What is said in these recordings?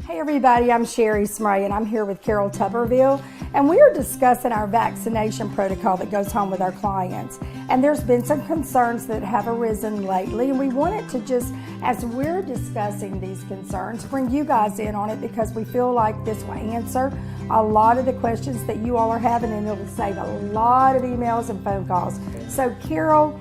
Hey everybody, I'm Sherry Smray and I'm here with Carol Tuberville, and we are discussing our vaccination protocol that goes home with our clients. And there's been some concerns that have arisen lately, and we wanted to just, as we're discussing these concerns, bring you guys in on it because we feel like this will answer a lot of the questions that you all are having, and it'll save a lot of emails and phone calls. So Carol,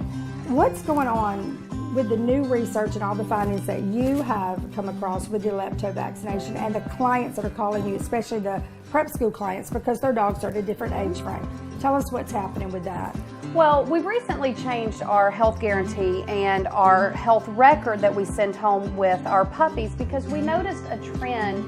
what's going on with the new research and all the findings that you have come across with the lepto vaccination and the clients that are calling you, especially the prep school clients, because their dogs are at a different age frame? Tell us what's happening with that. Well, we've recently changed our health guarantee and our health record that we send home with our puppies because we noticed a trend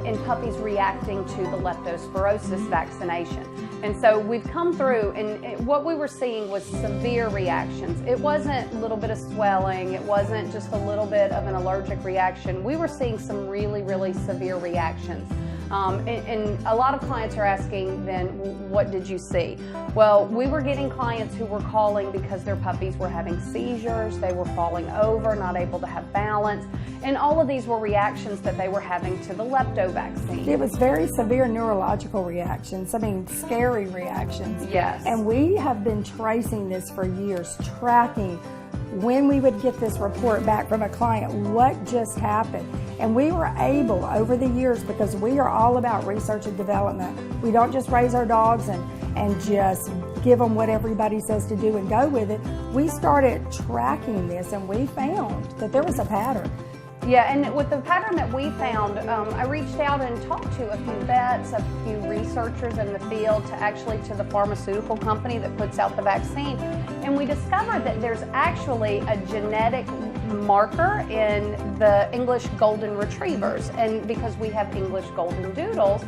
in puppies reacting to the leptospirosis vaccination. And so we've come through, and what we were seeing was severe reactions. It wasn't a little bit of swelling, it wasn't just a little bit of an allergic reaction. We were seeing some really, really severe reactions. And a lot of clients are asking then, what did you see? Well, we were getting clients who were calling because their puppies were having seizures, they were falling over, not able to have balance, and all of these were reactions that they were having to the lepto vaccine. It was very severe neurological reactions, I mean scary reactions. Yes. And we have been tracing this for years, tracking when we would get this report back from a client, what just happened. And we were able over the years, because we are all about research and development. We don't just raise our dogs and just give them what everybody says to do and go with it. We started tracking this and we found that there was a pattern. Yeah, and with the pattern that we found, I reached out and talked to a few vets, a few researchers in the field, to the pharmaceutical company that puts out the vaccine, and we discovered that there's actually a genetic marker in the English Golden Retrievers, and because we have English Golden Doodles,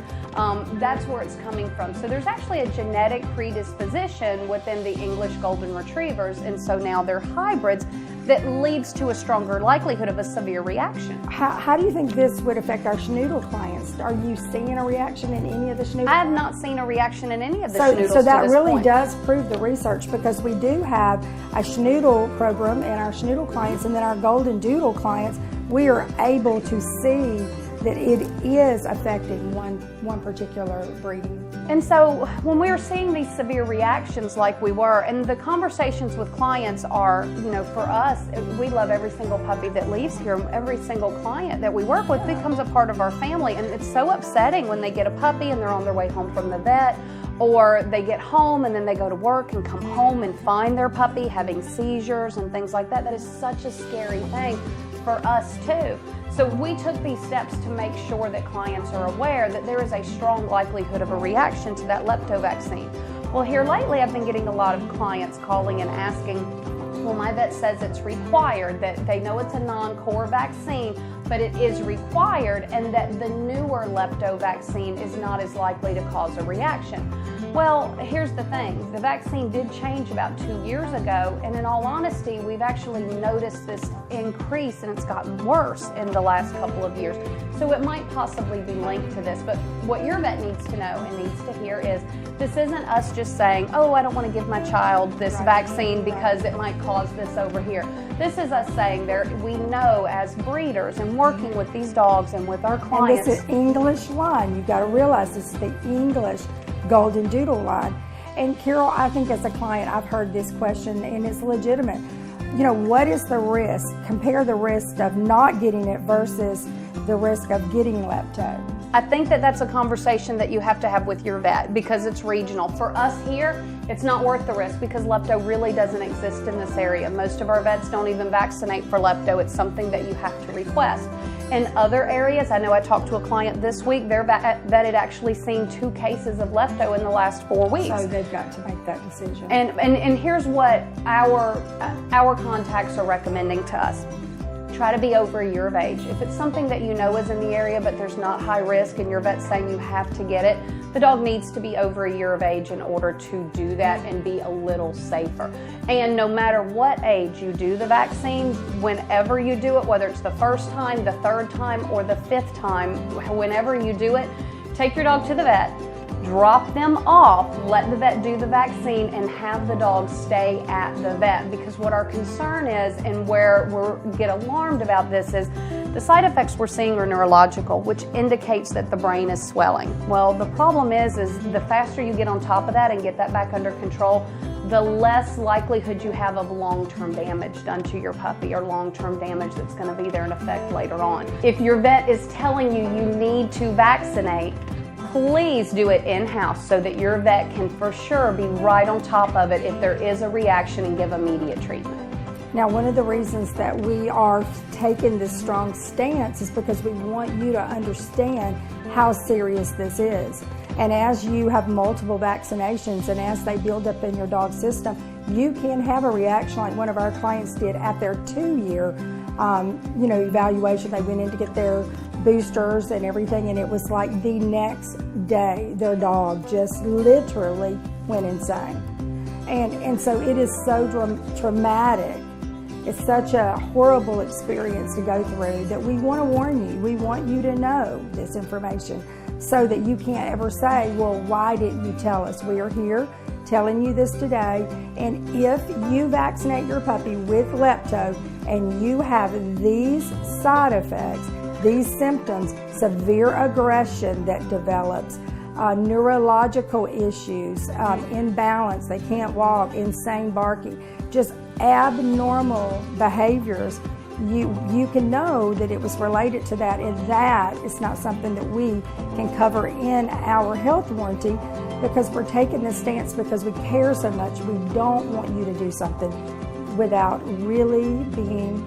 that's where it's coming from. So there's actually a genetic predisposition within the English Golden Retrievers, and so now they're hybrids that leads to a stronger likelihood of a severe reaction. How do you think this would affect our schnoodle clients? Are you seeing a reaction in any of the schnoodle? I have not seen a reaction in any of the schnoodles. So that really point. does prove the research, because we do have a schnoodle program and our schnoodle clients, and then our golden doodle clients, we are able to see that it is affecting one particular breeding. And so when we were seeing these severe reactions like we were, and the conversations with clients are, for us, we love every single puppy that leaves here. Every single client that we work with becomes a part of our family, and it's so upsetting when they get a puppy and they're on their way home from the vet, or they get home and then they go to work and come home and find their puppy having seizures and things like that. That is such a scary thing for us too. So we took these steps to make sure that clients are aware that there is a strong likelihood of a reaction to that lepto vaccine. Well, here lately I've been getting a lot of clients calling and asking, well, my vet says it's required, that they know it's a non-core vaccine, but it is required, and that the newer lepto vaccine is not as likely to cause a reaction. Well, here's the thing. The vaccine did change about 2 years ago, and in all honesty, we've actually noticed this increase, and it's gotten worse in the last couple of years. So it might possibly be linked to this, but what your vet needs to know and needs to hear is this isn't us just saying, oh, I don't want to give my child this vaccine because it might cause this over here. This is us saying we know as breeders and working with these dogs and with our clients. And this is English line. You've got to realize this is the English Golden Doodle line. And Carol, I think as a client, I've heard this question and it's legitimate. What is the risk? Compare the risk of not getting it versus the risk of getting lepto. I think that that's a conversation that you have to have with your vet because it's regional. For us here, it's not worth the risk because lepto really doesn't exist in this area. Most of our vets don't even vaccinate for lepto. It's something that you have to request. In other areas, I know I talked to a client this week, their vet had actually seen 2 cases of lepto in the last 4 weeks. So they've got to make that decision. And here's what our contacts are recommending to us. Try to be over a year of age. If it's something that you know is in the area but there's not high risk and your vet's saying you have to get it, the dog needs to be over a year of age in order to do that and be a little safer. And no matter what age you do the vaccine, whenever you do it, whether it's the first time, the third time, or the 5th time, whenever you do it, take your dog to the vet. drop them off, let the vet do the vaccine, and have the dog stay at the vet. Because what our concern is, and where we get alarmed about this, is the side effects we're seeing are neurological, which indicates that the brain is swelling. Well, the problem is the faster you get on top of that and get that back under control, the less likelihood you have of long-term damage done to your puppy, or long-term damage that's going to be there in effect later on. If your vet is telling you you need to vaccinate, please do it in-house so that your vet can for sure be right on top of it if there is a reaction and give immediate treatment. Now, one of the reasons that we are taking this strong stance is because we want you to understand how serious this is. And as you have multiple vaccinations and as they build up in your dog system, you can have a reaction like one of our clients did at their 2-year evaluation. They went in to get their boosters and everything, and it was like the next day their dog just literally went insane. And so it is so traumatic. It's such a horrible experience to go through that we want to warn you. We want you to know this information so that you can't ever say, well, why didn't you tell us? We are here telling you this today. And if you vaccinate your puppy with lepto and you have these side effects, these symptoms, severe aggression that develops, neurological issues, imbalance, they can't walk, insane barking, just abnormal behaviors, you can know that it was related to that, and that is not something that we can cover in our health warranty, because we're taking this stance because we care so much. We don't want you to do something without really being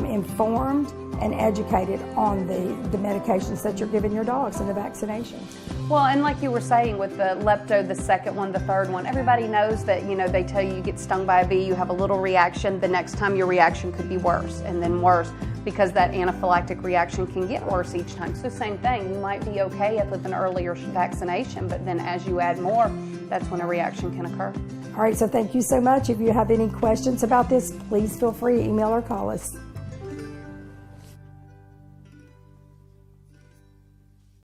informed and educated on the medications that you're giving your dogs and the vaccinations. Well, and like you were saying with the lepto, the second one, the third one, everybody knows that, they tell you get stung by a bee, you have a little reaction, the next time your reaction could be worse and then worse, because that anaphylactic reaction can get worse each time. So same thing, you might be okay with an earlier vaccination, but then as you add more, that's when a reaction can occur. All right, so thank you so much. If you have any questions about this, please feel free to email or call us.